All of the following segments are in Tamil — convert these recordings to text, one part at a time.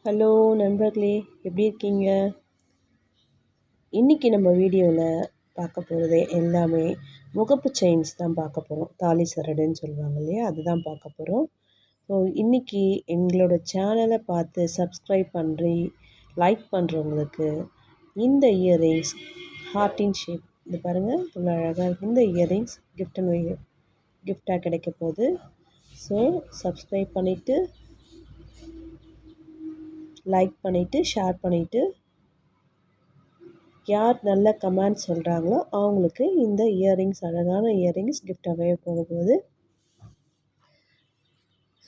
ஹலோ நண்பர்களே, எப்படி இருக்கீங்க? இன்றைக்கி நம்ம வீடியோவில் பார்க்க போகிறது எல்லாமே முகப்பு செயின்ஸ் தான் பார்க்க போகிறோம். தாலி சரடுன்னு சொல்லுவாங்க இல்லையா, அதுதான் பார்க்க போகிறோம். ஸோ இன்றைக்கி எங்களோட சேனலை பார்த்து சப்ஸ்கிரைப் பண்ணி லைக் பண்ணுறவங்களுக்கு இந்த இயரிங்ஸ் ஹார்ட்டின் ஷேப் இது பாருங்கள், இவ்வளோ அழகாக இருக்குது. இந்த இயரிங்ஸ் கிஃப்டாக கிடைக்க போகுது. ஸோ சப்ஸ்கிரைப் பண்ணிவிட்டு லைக் பண்ணிவிட்டு ஷேர் பண்ணிவிட்டு யார் நல்ல கமெண்ட் சொல்கிறாங்களோ அவங்களுக்கு இந்த இயரிங்ஸ் அழகான இயரிங்ஸ் கிஃப்டாகவே போகும்போது.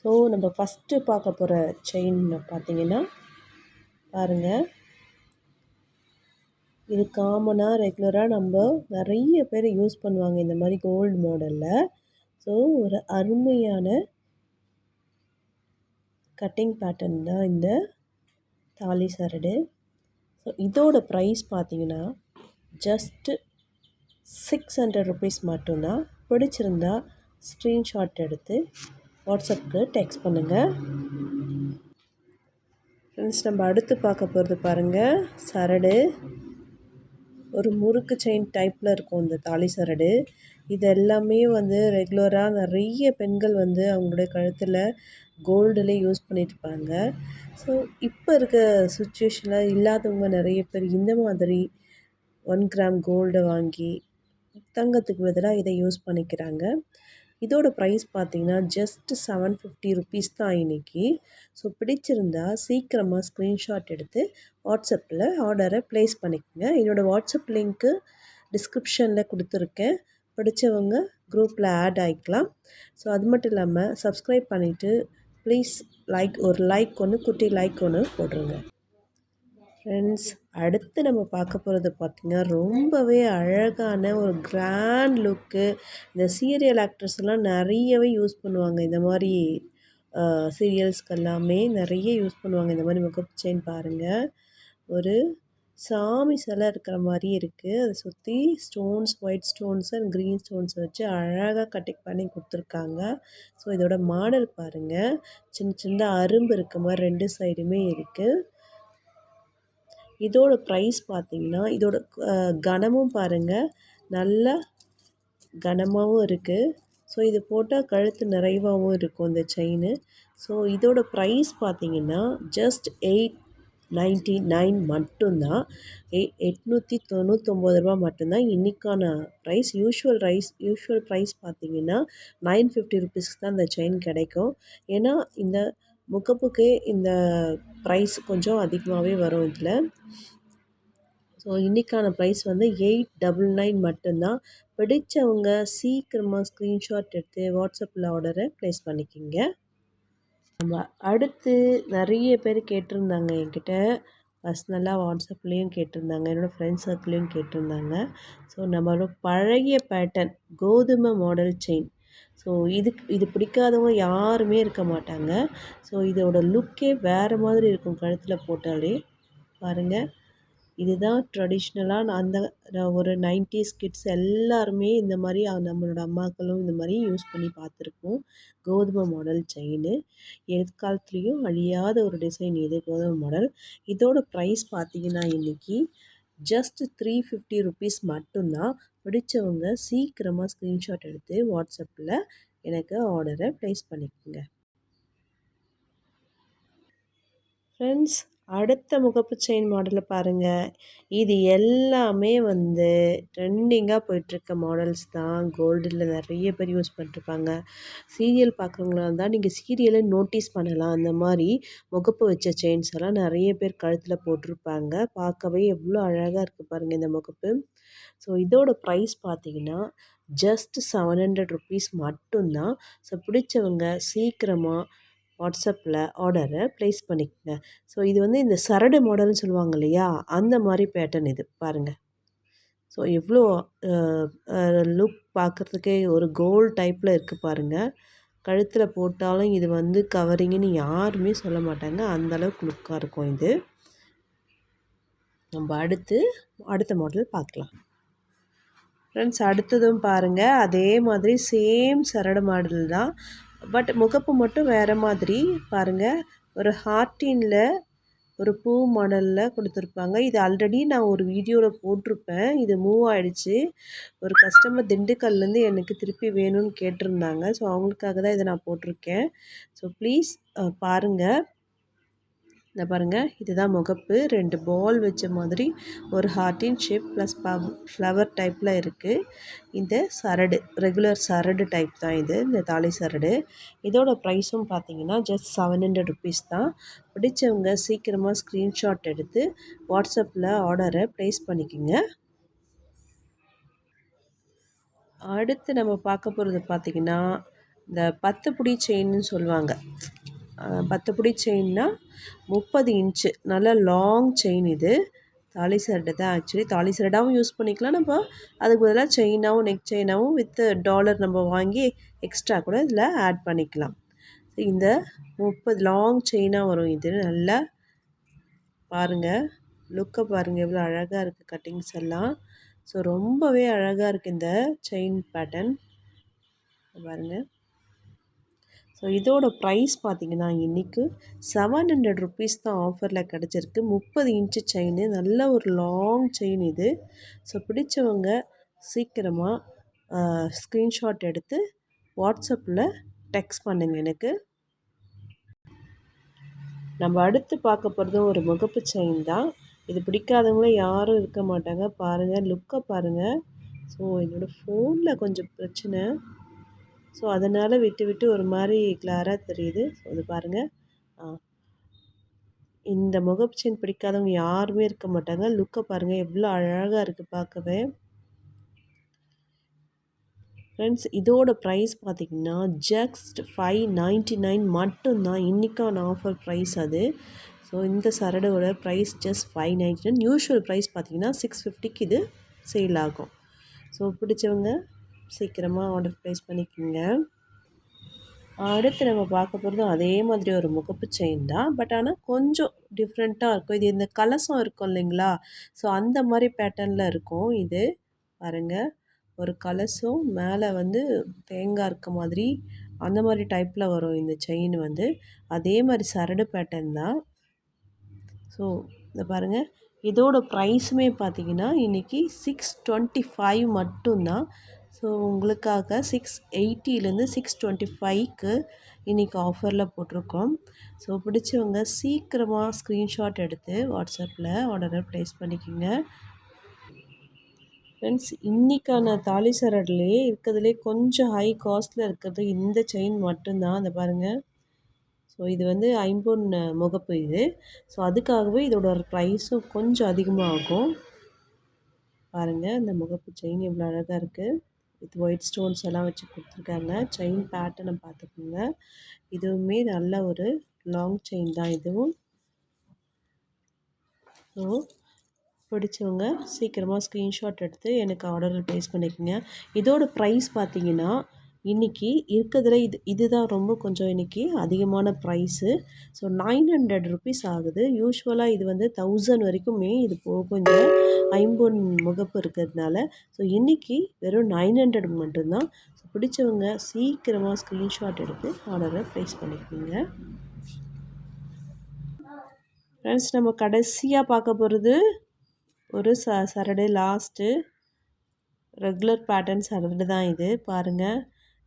ஸோ நம்ம ஃபஸ்ட்டு பார்க்க போகிற செயின் பார்த்திங்கன்னா பாருங்கள், இது காமனாக ரெகுலராக நம்ம நிறைய பேர் யூஸ் பண்ணுவாங்க இந்த மாதிரி கோல்டு மாடலில். ஸோ ஒரு அருமையான கட்டிங் பேட்டர்ன் தான் இந்த தாலி சரடு. ஸோ இதோட ப்ரைஸ் பார்த்திங்கன்னா ஜஸ்ட்டு 600 ருபீஸ் மட்டும்தான். பிடிச்சிருந்தா ஸ்க்ரீன்ஷாட் எடுத்து வாட்ஸ்அப்புக்கு டெக்ஸ்ட் பண்ணுங்கள். ஃப்ரெண்ட்ஸ், நம்ம அடுத்து பார்க்க போகிறது பாருங்கள், சரடு ஒரு முறுக்கு செயின் டைப்பில் இருக்கும் இந்த தாலி சரடு. இது எல்லாமே ரெகுலராக நிறைய பெண்கள் அவங்களுடைய கழுத்தில் கோல்டுலே யூஸ் பண்ணிட்டுருப்பாங்க. ஸோ இப்போ இருக்க சுச்சுவேஷனில் இல்லாதவங்க நிறைய பேர் இந்த மாதிரி 1 கிராம் கோல்டை வாங்கி தங்கத்துக்கு பதிலாக இதை யூஸ் பண்ணிக்கிறாங்க. இதோட ப்ரைஸ் பார்த்திங்கன்னா ஜஸ்ட் 750 ருபீஸ் தான் இன்றைக்கி. ஸோ பிடிச்சிருந்தா சீக்கிரமாக ஸ்க்ரீன்ஷாட் எடுத்து வாட்ஸ்அப்பில் ஆர்டரை ப்ளேஸ் பண்ணிக்கோங்க. என்னோடய வாட்ஸ்அப் லிங்க்கு டிஸ்கிரிப்ஷனில் கொடுத்துருக்கேன். பிடிச்சவங்க குரூப்பில் ஆட் ஆகிக்கலாம். ஸோ அது மட்டும் இல்லாமல் சப்ஸ்கிரைப் பண்ணிவிட்டு ப்ளீஸ் ஒரு லைக் ஒன்று, குட்டி லைக் ஒன்று போட்டுருங்க. ஃப்ரெண்ட்ஸ், அடுத்து நம்ம பார்க்க போகிறது பார்த்திங்கன்னா ரொம்பவே அழகான ஒரு கிராண்ட் லுக்கு. இந்த சீரியல் ஆக்ட்ரஸ்லாம் நிறையவே யூஸ் பண்ணுவாங்க. இந்த மாதிரி சீரியல்ஸ்க்கு எல்லாமே நிறைய யூஸ் பண்ணுவாங்க இந்த மாதிரி முகப்பு செயின். பாருங்கள், ஒரு சாமி சிலை இருக்கிற மாதிரி இருக்குது. அதை சுற்றி stones, white stones and green stones வச்சு அழகாக கட்டிங் பண்ணி கொடுத்துருக்காங்க. ஸோ இதோட மாடல் பாருங்கள், சின்ன சின்ன அரும்பு இருக்க மாதிரி 2 சைடுமே இருக்குது. இதோட ப்ரைஸ் பார்த்திங்கன்னா இதோட கனமும் பாருங்கள், நல்ல கனமாகவும் இருக்குது. ஸோ இது போட்டால் கழுத்து நிறைவாகவும் இருக்கும் இந்த செயின். ஸோ இதோட ப்ரைஸ் பார்த்திங்கன்னா ஜஸ்ட் 899 மட்டும்தான். 899 ரூபா மட்டும்தான் இன்றைக்கான ப்ரைஸ். யூஷுவல் ப்ரைஸ் பார்த்திங்கன்னா 950 ருபீஸ்க்கு தான் இந்த செயின் கிடைக்கும். ஏன்னா இந்த முகப்புக்கே இந்த ப்ரைஸ் கொஞ்சம் அதிகமாகவே வரும் இதில். ஸோ இன்றைக்கான ப்ரைஸ் 899 மட்டும்தான். பிடிச்சவங்க சீக்கிரமாக ஸ்க்ரீன்ஷாட் எடுத்து வாட்ஸ்அப்பில் ஆர்டரை ப்ளேஸ் பண்ணிக்கிங்க. நம்ம அடுத்து நிறைய பேர் கேட்டிருந்தாங்க என்கிட்ட, பர்சனலாக வாட்ஸ்அப்லேயும் கேட்டிருந்தாங்க, என்னோடய ஃப்ரெண்ட்ஸ் சர்க்கிளையும் கேட்டிருந்தாங்க. ஸோ நம்மளோட பழைய பேட்டர்ன் கோதுமை மாடல் செயின். ஸோ இது பிடிக்காதவங்க யாருமே இருக்க மாட்டாங்க. ஸோ இதோட லுக்கே வேறு மாதிரி இருக்கும் கழுத்தில் போட்டாலே. பாருங்கள், இதுதான் ட்ரெடிஷ்னலாக அந்த ஒரு 90s கிட்ஸ் எல்லாருமே இந்த மாதிரி நம்மளோட அம்மாக்களும் இந்த மாதிரி யூஸ் பண்ணி பார்த்துருக்கோம். கோதுமை மாடல் செயின் எதிர்காலத்துலேயும் அழியாத ஒரு டிசைன் இது கோதுமை மாடல். இதோட ப்ரைஸ் பார்த்திங்கன்னா இன்றைக்கி ஜஸ்ட் 350 ருபீஸ் மட்டும்தான். பிடிச்சவங்க சீக்கிரமாக ஸ்க்ரீன்ஷாட் எடுத்து வாட்ஸ்அப்பில் எனக்கு ஆர்டரை ப்ளேஸ் பண்ணிக்கோங்க. ஃப்ரெண்ட்ஸ், அடுத்த முகப்பு செயின் மாடலை பாருங்கள். இது எல்லாமே ட்ரெண்டிங்காக போயிட்டுருக்க மாடல்ஸ் தான். கோல்டில் நிறைய பேர் யூஸ் பண்ணிட்டுருப்பாங்க. சீரியல் பார்க்குறவங்களா இருந்தால் நீங்கள் சீரியலை நோட்டீஸ் பண்ணலாம். அந்த மாதிரி முகப்பு வச்ச செயின்ஸ் எல்லாம் நிறைய பேர் கழுத்தில் போட்டிருப்பாங்க. பார்க்கவே எவ்வளோ அழகாக இருக்குது பாருங்கள் இந்த முகப்பு. ஸோ இதோட ப்ரைஸ் பார்த்திங்கன்னா ஜஸ்ட் 700 ருபீஸ் மட்டும்தான். ஸோ பிடிச்சவங்க சீக்கிரமாக வாட்ஸ்அப்பில் ஆர்டரை ப்ளேஸ் பண்ணிக்கோங்க. ஸோ இது இந்த சரடு மாடல்னு சொல்லுவாங்க இல்லையா, அந்த மாதிரி பேட்டர்ன் இது பாருங்கள். ஸோ எவ்வளோ லுக் பார்க்குறதுக்கே ஒரு கோல்டு டைப்பில் இருக்குது பாருங்கள். கழுத்தில் போட்டாலும் இது கவரிங்குன்னு யாருமே சொல்ல மாட்டாங்க, அந்தளவுக்கு லுக்காக இருக்கும் இது. நம்ம அடுத்த மாடல் பார்க்கலாம். ஃப்ரெண்ட்ஸ், அடுத்ததும் பாருங்கள், அதே மாதிரி சேம் சரடு மாடல் தான். பட் முகப்பு மட்டும் வேறு மாதிரி பாருங்கள். ஒரு ஹார்ட்டினில் ஒரு பூ மாடலில் கொடுத்துருப்பாங்க. இது ஆல்ரெடி நான் ஒரு வீடியோவில் போட்டிருப்பேன். இது மூவ் ஆகிடுச்சு. ஒரு கஸ்டமர் திண்டுக்கல்லேருந்து எனக்கு திருப்பி வேணும்னு கேட்டிருந்தாங்க. ஸோ அவங்களுக்காக தான் இதை நான் போட்டிருக்கேன். ஸோ ப்ளீஸ் பாருங்கள். இந்த பாருங்கள், இதுதான் முகப்பு. 2 பால் வச்ச மாதிரி ஒரு ஹார்ட்டின் ஷேப் ப்ளஸ் ஃப்ளவர் டைப்பில் இருக்குது. இந்த சரடு ரெகுலர் சரடு டைப் தான் இது, இந்த தாலி சரடு. இதோட ப்ரைஸும் பார்த்தீங்கன்னா ஜஸ்ட் 700 ருபீஸ் தான். பிடிச்சவங்க சீக்கிரமாக ஸ்க்ரீன்ஷாட் எடுத்து வாட்ஸ்அப்பில் ஆர்டரை ப்ளேஸ் பண்ணிக்கோங்க. அடுத்து நம்ம பார்க்க போகிறது பார்த்திங்கன்னா, இந்த 10 புடி செயின்னு சொல்லுவாங்க. 10 புடி செயின்னா 30 இன்ச்சு நல்ல லாங் செயின். இது தாலி சரடு தான். ஆக்சுவலி தாலி சரடாகவும் யூஸ் பண்ணிக்கலாம். நம்ம அதுக்கு பதிலாக செயினாகவும் நெக் செயினாகவும் வித் டாலர் நம்ம வாங்கி எக்ஸ்ட்ரா கூட இதில் ஆட் பண்ணிக்கலாம். இந்த 30 லாங் செயினாக வரும். இது நல்லா பாருங்கள், லுக்கை பாருங்கள் எவ்வளோ அழகாக இருக்குது கட்டிங்ஸ் எல்லாம். ஸோ ரொம்பவே அழகாக இருக்குது இந்த செயின் பேட்டர்ன் பாருங்கள். ஸோ இதோட ப்ரைஸ் பார்த்திங்கன்னா இன்றைக்கி 700 ருபீஸ் தான் ஆஃபரில் கிடச்சிருக்கு. 30 இன்ச்சு செயின், நல்ல ஒரு லாங் செயின் இது. ஸோ பிடிச்சவங்க சீக்கிரமாக ஸ்க்ரீன்ஷாட் எடுத்து வாட்ஸ்அப்பில் டெக்ஸ்ட் பண்ணுங்க எனக்கு. நம்ம அடுத்து பார்க்க போகிறது ஒரு முகப்பு செயின் தான். இது பிடிக்காதவங்களும் யாரும் இருக்க மாட்டாங்க. பாருங்கள், லுக்கை பாருங்கள். ஸோ என்னோடய ஃபோனில் கொஞ்சம் பிரச்சனை, ஸோ அதனால் விட்டு விட்டு ஒரு மாதிரி கிளாராக தெரியுது. ஸோ அது பாருங்கள். இந்த முகப்பு செயின் பிடிக்காதவங்க யாருமே இருக்க மாட்டாங்க. லுக்கை பாருங்கள் எவ்வளோ அழகாக இருக்குது பார்க்கவே. ஃப்ரெண்ட்ஸ், இதோட ப்ரைஸ் பார்த்திங்கன்னா ஜஸ்ட் 599 மட்டும்தான். இன்றைக்கான ஆஃபர் ப்ரைஸ் அது. ஸோ இந்த சரடோட ப்ரைஸ் ஜஸ்ட் 599. யூஷுவல் ப்ரைஸ் பார்த்திங்கன்னா 650க்கு இது சேல் ஆகும். ஸோ பிடிச்சவங்க சீக்கிரமாக ஆர்டர் ப்ளேஸ் பண்ணிக்கோங்க. அடுத்து நம்ம பார்க்க போகிறதும் அதே மாதிரி ஒரு முகப்பு செயின் தான். பட் ஆனால் கொஞ்சம் டிஃப்ரெண்ட்டாக இருக்கும். இது இந்த கலசம் இருக்கும் இல்லைங்களா, ஸோ அந்த மாதிரி பேட்டர்னில் இருக்கும். இது பாருங்கள், ஒரு கலசம் மேலே வந்து தேங்காய் இருக்க மாதிரி அந்த மாதிரி டைப்பில் வரும் இந்த செயின் வந்து. அதே மாதிரி சரடு பேட்டர்ன் தான். ஸோ இந்த பாருங்கள், இதோட ப்ரைஸுமே பார்த்திங்கன்னா இன்றைக்கி 625 மட்டும்தான். ஸோ உங்களுக்காக 680லேருந்து 625க்கு இன்றைக்கி ஆஃபரில் போட்டிருக்கோம். ஸோ பிடிச்சவங்க சீக்கிரமாக ஸ்க்ரீன்ஷாட் எடுத்து வாட்ஸ்அப்பில் ஆர்டரை ப்ளேஸ் பண்ணிக்கோங்க. ஃப்ரெண்ட்ஸ், இன்றைக்கான தாலி சரடுலேயே இருக்கிறதுலே கொஞ்சம் ஹை காஸ்ட்டில் இருக்கிறது இந்த செயின் மட்டும்தான். அதை பாருங்கள். ஸோ இது வந்து ஐம்பொன் முகப்பு இது. ஸோ அதுக்காகவே இதோட ப்ரைஸும் கொஞ்சம் அதிகமாக ஆகும். பாருங்கள், இந்த முகப்பு செயின் எவ்வளோ அழகாக இருக்குது. வித் ஒயிட் ஸ்டோன்ஸ் எல்லாம் வச்சு கொடுத்துருக்காங்க. செயின் பேட்டர்னை பார்த்துக்கோங்க. இதுவுமே நல்ல ஒரு லாங் செயின் தான் இதுவும். ஸோ பிடிச்சவங்க சீக்கிரமாக ஸ்க்ரீன்ஷாட் எடுத்து எனக்கு ஆர்டரில் ப்ளேஸ் பண்ணிக்கோங்க. இதோட ப்ரைஸ் பார்த்திங்கன்னா இன்றைக்கி இருக்கிறதுல இதுதான் ரொம்ப கொஞ்சம் இன்றைக்கி அதிகமான ப்ரைஸு. ஸோ 900 ருபீஸ் ஆகுது. யூஸ்வலாக இது வந்து 1000 வரைக்குமே இது போகும் இந்த ஐம்பொன் முகப்பு இருக்கிறதுனால. ஸோ இன்றைக்கி வெறும் 900 மட்டும்தான். ஸோ பிடிச்சவங்க சீக்கிரமாக ஸ்க்ரீன்ஷாட் எடுத்து ஆர்டரை ப்ளேஸ் பண்ணிக்கோங்க. ஃப்ரெண்ட்ஸ், நம்ம கடைசியாக பார்க்க போகிறது ஒரு சரடு, லாஸ்ட்டு ரெகுலர் பேட்டர்ன் சரடு தான் இது. பாருங்கள்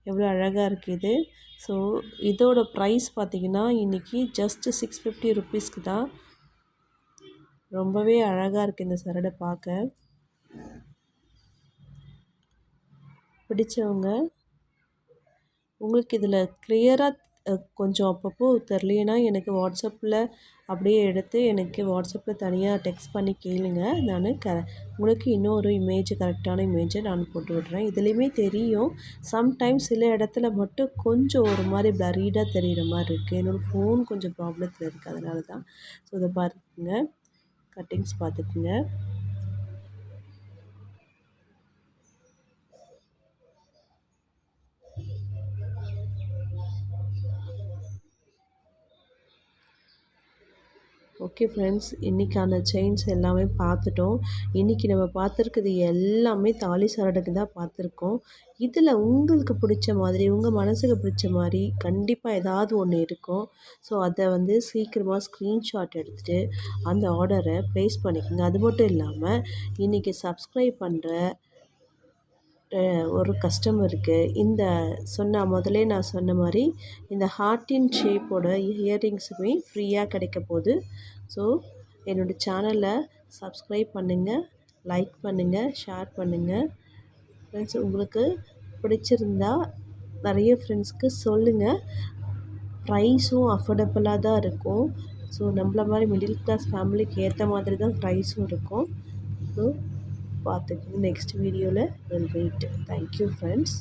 எவ்வளோ அழகாக இருக்குது. ஸோ இதோட ப்ரைஸ் பார்த்திங்கன்னா இன்றைக்கி ஜஸ்ட்டு 650 ருபீஸ்க்கு தான். ரொம்பவே அழகாக இருக்குது இந்த சரடை பார்க்க. பிடிச்சவங்க உங்களுக்கு இதில் கிளியராக கொஞ்சம் அப்பப்போ தெரிலைன்னா எனக்கு வாட்ஸ்அப்பில் அப்படியே எடுத்து எனக்கு வாட்ஸ்அப்பில் தனியாக டெக்ஸ்ட் பண்ணி கேளுங்க. நான் உங்களுக்கு இன்னொரு இமேஜ், கரெக்டான இமேஜை நான் போட்டு விட்றேன். இதுலேயுமே தெரியும். சம்டைம்ஸ் சில இடத்துல மட்டும் கொஞ்சம் ஒரு மாதிரி ப்ளரீடாக தெரிகிற மாதிரி இருக்குது. என்னோடய ஃபோன் கொஞ்சம் ப்ராப்ளத்தில் இருக்குது, அதனால தான். ஸோ இதை பாருங்க, கட்டிங்ஸ் பார்த்துக்குங்க. ஓகே ஃப்ரெண்ட்ஸ், இன்றைக்கான செயின்ஸ் எல்லாமே பார்த்துட்டோம். இன்றைக்கி நம்ம பார்த்துருக்குறது எல்லாமே தாலி சரடுக்கு தான் பார்த்துருக்கோம். இதில் உங்களுக்கு பிடிச்ச மாதிரி, உங்கள் மனசுக்கு பிடிச்ச மாதிரி கண்டிப்பாக ஏதாவது ஒன்று இருக்கும். ஸோ அதை வந்து சீக்கிரமாக ஸ்க்ரீன்ஷாட் எடுத்துகிட்டு அந்த ஆர்டரை ப்ளேஸ் பண்ணிக்கோங்க. அது மட்டும் இல்லாமல் இன்றைக்கி சப்ஸ்கிரைப் பண்ணுற ஒரு கஸ்டமருக்கு இந்த முதலே நான் சொன்ன மாதிரி இந்த ஹார்ட்டின் ஷேப்போட இயரிங்ஸுமே ஃப்ரீயாக கிடைக்க போகுது. ஸோ என்னோடய சேனலை சப்ஸ்கிரைப் பண்ணுங்கள், லைக் பண்ணுங்கள், ஷேர் பண்ணுங்கள். ஃப்ரெண்ட்ஸ், உங்களுக்கு பிடிச்சிருந்தா நிறைய ஃப்ரெண்ட்ஸ்க்கு சொல்லுங்கள். ப்ரைஸும் அஃபோர்டபுளாக தான் இருக்கும். ஸோ நம்மள மாதிரி மிடில் கிளாஸ் ஃபேமிலிக்கு ஏற்ற மாதிரி தான் ப்ரைஸும் இருக்கும். ஸோ பார்த்துக்கோங்க. நெக்ஸ்ட் வீடியோவில் வில் வெயிட். Thank you friends.